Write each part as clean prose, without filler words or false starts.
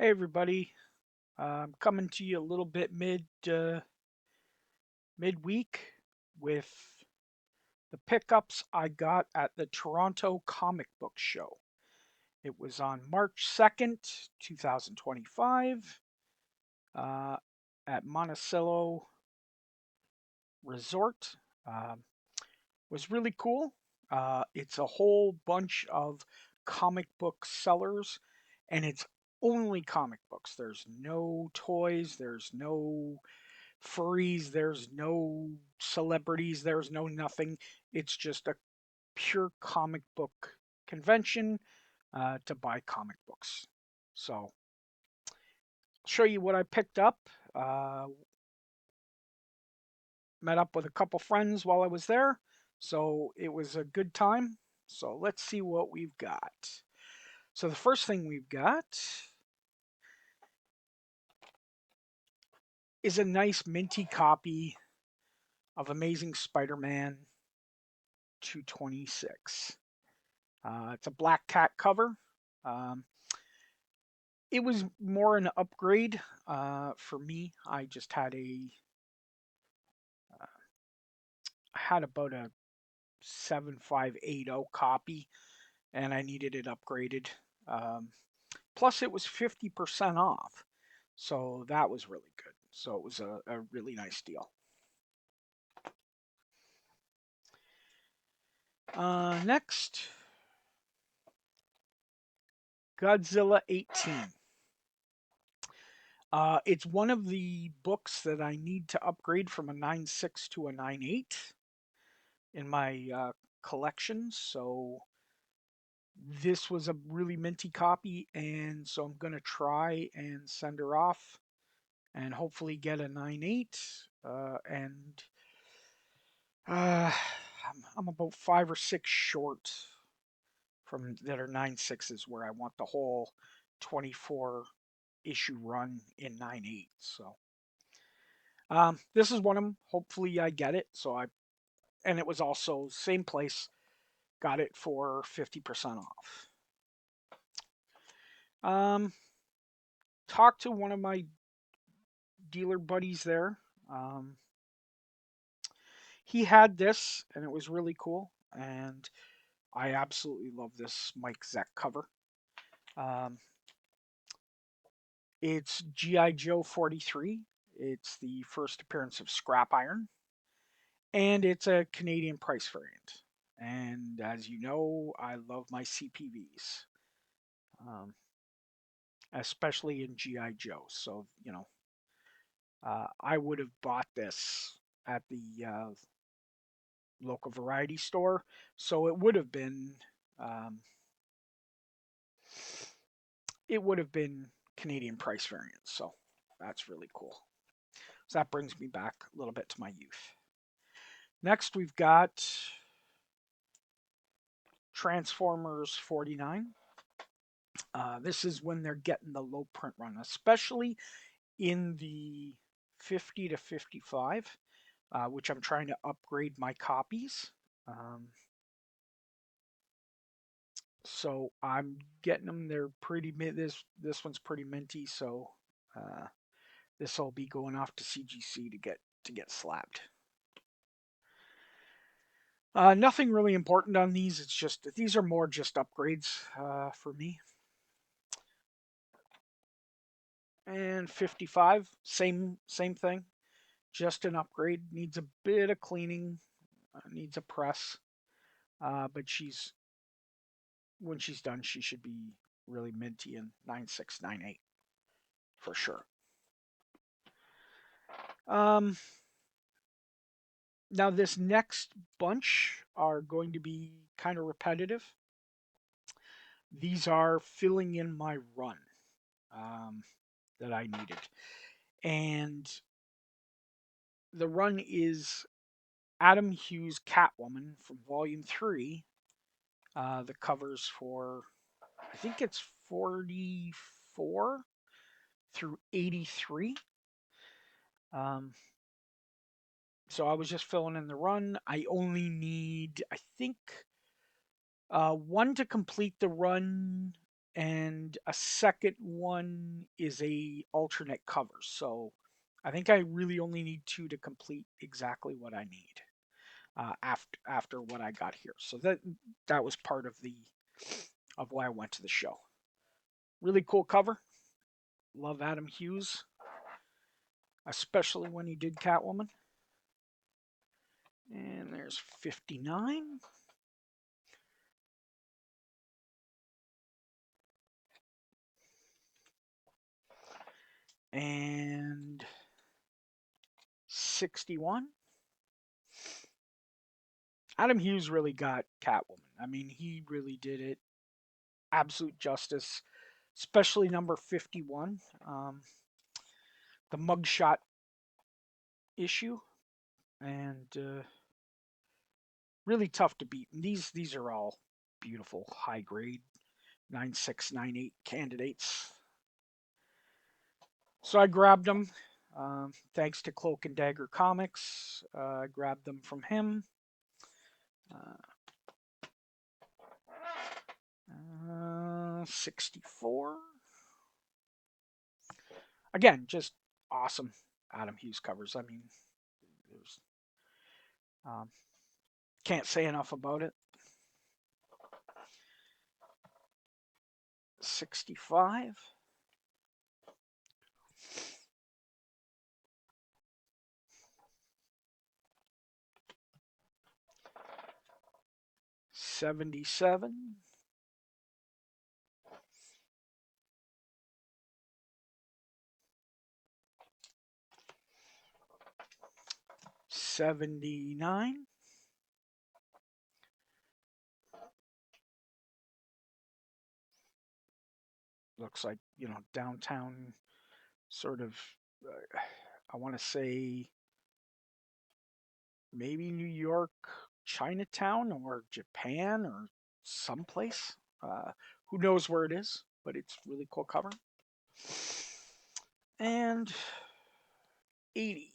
Hey everybody, I'm coming to you a little bit midweek with the pickups I got at the Toronto Comic Book Show. It was on March 2nd, 2025, uh, at Monticello Resort. Um, was really cool. It's a whole bunch of comic book sellers, and it's only comic books. There's no toys. There's no furries, there's no celebrities, there's no nothing. It's just a pure comic book convention to buy comic books. So, I'll show you what I picked up. Uh, Met up with a couple friends while I was there, so it was a good time. So, let's see what we've got. So, the first thing we've got is a nice minty copy of Amazing Spider Man 226. It's a black cat cover. Um, it was more an upgrade for me. I just had about a 7580 copy, and I needed it upgraded. Um, Plus, it was 50% off, so that was really good. So it was a really nice deal. Next, Godzilla 18. It's one of the books that I need to upgrade from a 9.6 to a 9.8 in my collection. So this was a really minty copy, and so I'm going to try and send her off and hopefully get a 9.8. And uh, I'm about 5 or 6 short from that are 9.6s where I want the whole 24 issue run in 9.8. So this is one of them. Hopefully I get it. And it was also same place. Got it for 50% off. Um, Talked to one of my dealer buddies there. Um, he had this, and it was really cool. And I absolutely love this Mike Zeck cover. Um, it's GI Joe 43. It's the first appearance of Scrap Iron, and it's a Canadian price variant. And as you know, I love my CPVs, um, especially in GI Joe. So I would have bought this at the local variety store. So um, it would have been Canadian price variants. So that's really cool. So that brings me back a little bit to my youth. Next, we've got Transformers 49. This is when they're getting the low print run, especially in the 50 to 55, which I'm trying to upgrade my copies. Um, so I'm getting them. They're pretty mint. This one's pretty minty. So uh, this will be going off to CGC to get slabbed. Nothing really important on these. It's just these are more just upgrades for me. And 55, same thing. Just an upgrade. Needs a bit of cleaning. Needs a press. But when she's done, she should be really minty in 9698 for sure. Um, Now this next bunch are going to be kind of repetitive. These are filling in my run um, that I needed, and the run is Adam Hughes Catwoman from Volume 3. The covers for, I think it's 44 through 83. Um, so I was just filling in the run. I only need, I think, one to complete the run and a second one is a alternate cover. So I think I really only need 2 to complete exactly what I need after what I got here. So that was part of the of why I went to the show. Really cool cover. Love Adam Hughes, especially when he did Catwoman. And there's 59. And 61. Adam Hughes really got Catwoman. I mean, he really did it absolute justice, especially number 51, the mugshot issue, and really tough to beat. And these are all beautiful, high grade 96, 98 candidates. So I grabbed them. Thanks to Cloak and Dagger Comics, I grabbed them from him. 64. Again, just awesome Adam Hughes covers. I mean, there's can't say enough about it. 65. 77. 79. 'Looks like, downtown sort of, I want to say maybe New York, Chinatown, or Japan, or someplace. Who knows where it is, but it's really cool cover. And 80.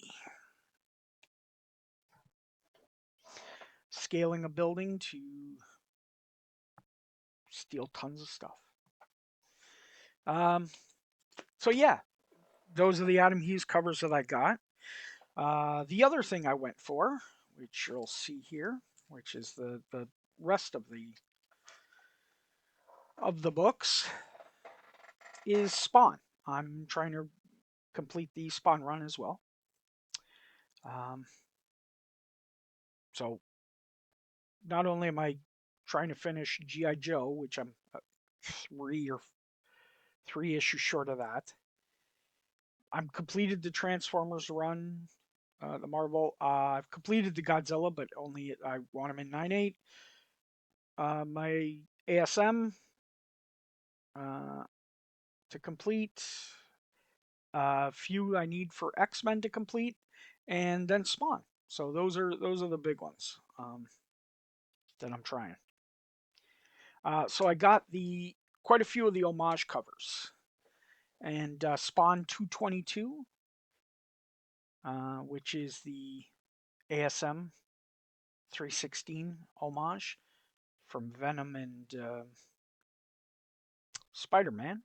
Scaling a building to steal tons of stuff. So yeah, those are the Adam Hughes covers that I got. The other thing I went for, which you'll see here, which is the rest of the books, is Spawn. I'm trying to complete the Spawn run as well. So not only am I trying to finish G.I. Joe, which I'm 3 issues short of that. I'm completed the Transformers run, the Marvel. I've completed the Godzilla, but only I want him in 9.8. My ASM to complete. A few I need for X-Men to complete, and then Spawn. So those are the big ones that I'm trying. So I got quite a few of the homage covers, and Spawn 222, which is the ASM 316 homage from Venom and Spider-Man.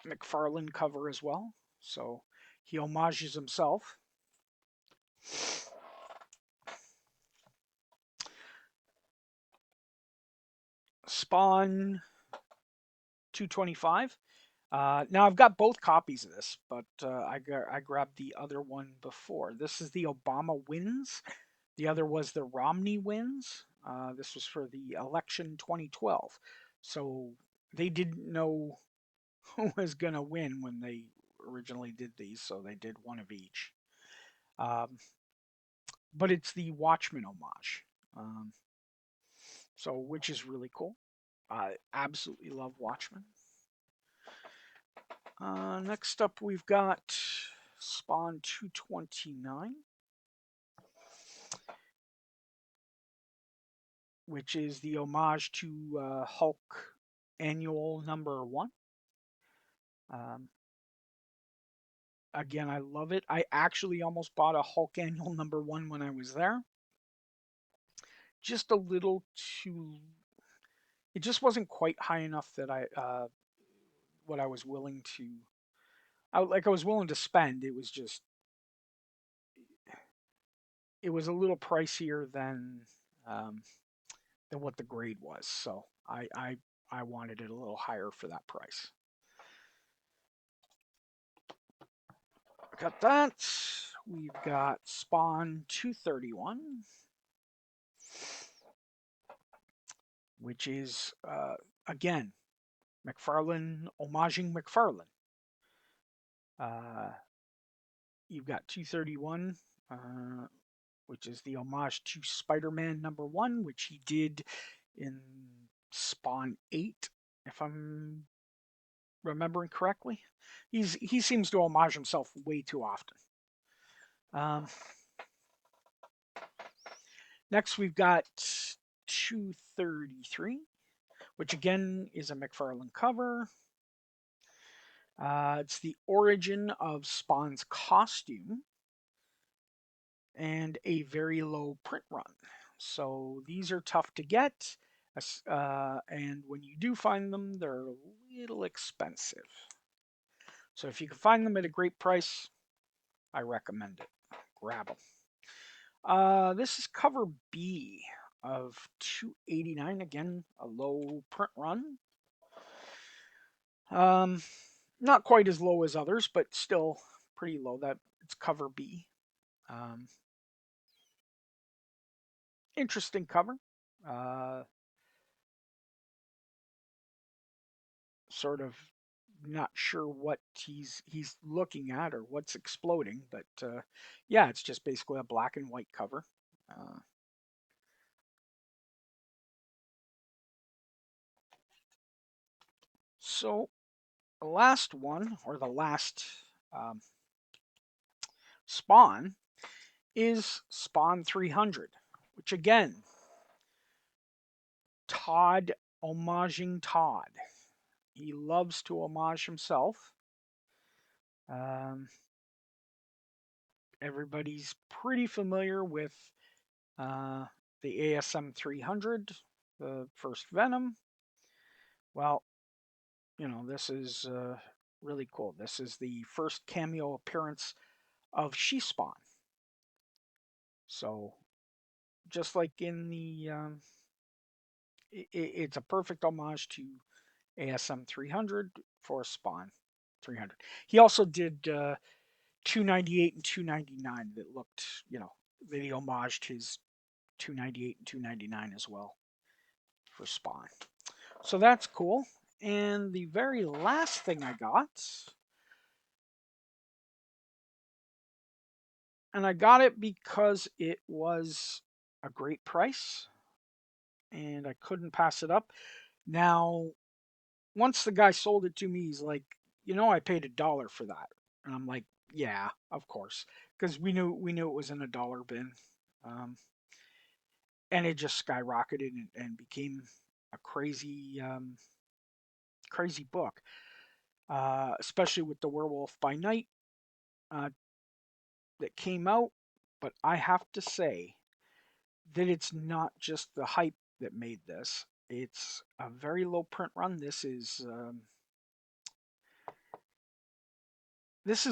McFarlane cover as well, so he homages himself. Spawn 225. Now I've got both copies of this, but I grabbed the other one before. This is the Obama wins. The other was the Romney wins. This was for the election 2012. So they didn't know who was going to win when they originally did these, so they did one of each. But it's the Watchmen homage. So which is really cool. I absolutely love Watchmen. Next up, we've got Spawn 229, which is the homage to Hulk Annual #1. Again, I love it. I actually almost bought a Hulk Annual #1 when I was there. Just a little too, it just wasn't quite high enough that what I was willing to, I was willing to spend. It was just, it was a little pricier um, than what the grade was. So I wanted it a little higher for that price. Got that. We've got Spawn 231, which is, again, McFarlane homaging McFarlane. You've got 231, which is the homage to Spider-Man #1, which he did in Spawn 8, if I'm remembering correctly. He seems to homage himself way too often. Next, we've got 233, which again is a McFarlane cover. It's the origin of Spawn's costume and a very low print run. So these are tough to get, and when you do find them, they're a little expensive. So if you can find them at a great price, I recommend it. Grab them. This is cover B of 289. Again, a low print run. Not quite as low as others, but still pretty low. That it's cover B. Interesting cover. Sort of not sure what he's looking at or what's exploding, but yeah, it's just basically a black and white cover. So the last one, or the last um, Spawn, is Spawn 300, which again, Todd homaging Todd. He loves to homage himself. Everybody's pretty familiar with the ASM 300, the first Venom. Well, this is really cool. This is the first cameo appearance of She-Spawn. So, just like in the, it's a perfect homage to ASM 300 for Spawn 300. He also did 298 and 299 that looked, that he homaged his 298 and 299 as well for Spawn. So that's cool. And the very last thing I got, and I got it because it was a great price and I couldn't pass it up. Now, once the guy sold it to me, he's like, I paid $1 for that. And I'm like, yeah, of course. Because we knew it was in a dollar bin. And it just skyrocketed and became a crazy book. Especially with the Werewolf by Night uh, that came out. But I have to say that it's not just the hype that made this. It's a very low print run. This is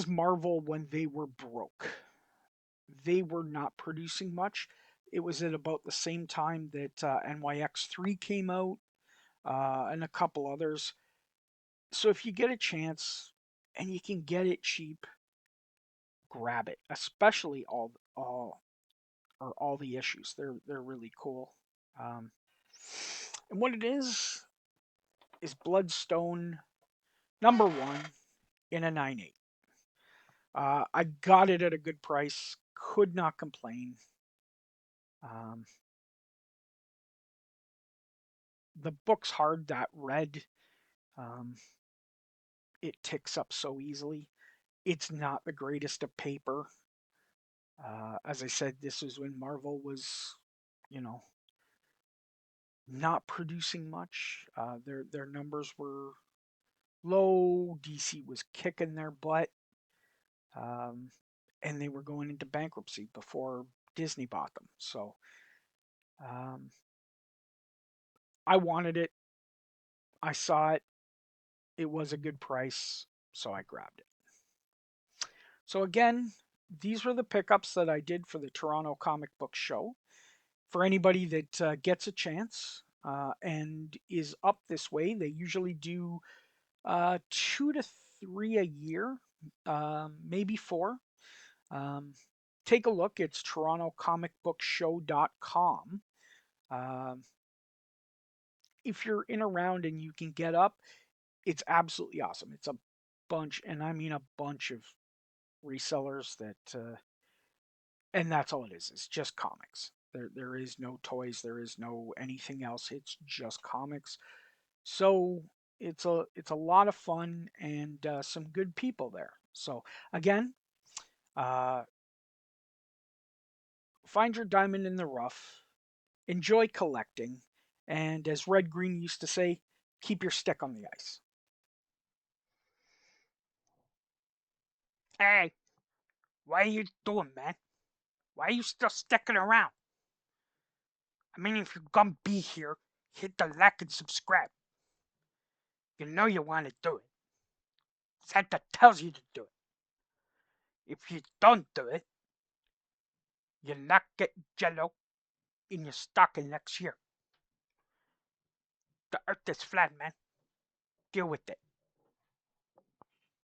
Marvel when they were broke. They were not producing much. It was at about the same time that NYX3 came out and a couple others. So if you get a chance and you can get it cheap, grab it. Especially all the issues. They're really cool. Um, and what it is Bloodstone #1 in a 9.8. I got it at a good price. Could not complain. Um, the book's hard. That red, um, it ticks up so easily. It's not the greatest of paper. As I said, this was when Marvel was, you know, not producing much. Their numbers were low. DC was kicking their butt, um, and they were going into bankruptcy before Disney bought them. So um, I wanted it. I saw it. It was a good price, so I grabbed it. So again, these were the pickups that I did for the Toronto Comic Book Show. For anybody that gets a chance and is up this way, they usually do 2 to 3 a year, maybe 4. Um, Take a look. It's TorontoComicBookShow.com. Um, if you're in around and you can get up, it's absolutely awesome. It's a bunch, and I mean a bunch of resellers and that's all it is. It's just comics. There is no toys. There is no anything else. It's just comics. So it's a lot of fun and some good people there. So again, uh, find your diamond in the rough. Enjoy collecting, and as Red Green used to say, keep your stick on the ice. Hey, what are you doing, man? Why are you still sticking around? I mean, if you're gonna be here, hit the like and subscribe. You know you want to do it. Santa tells you to do it. If you don't do it, you'll not get jello in your stocking next year. The earth is flat, man. Deal with it.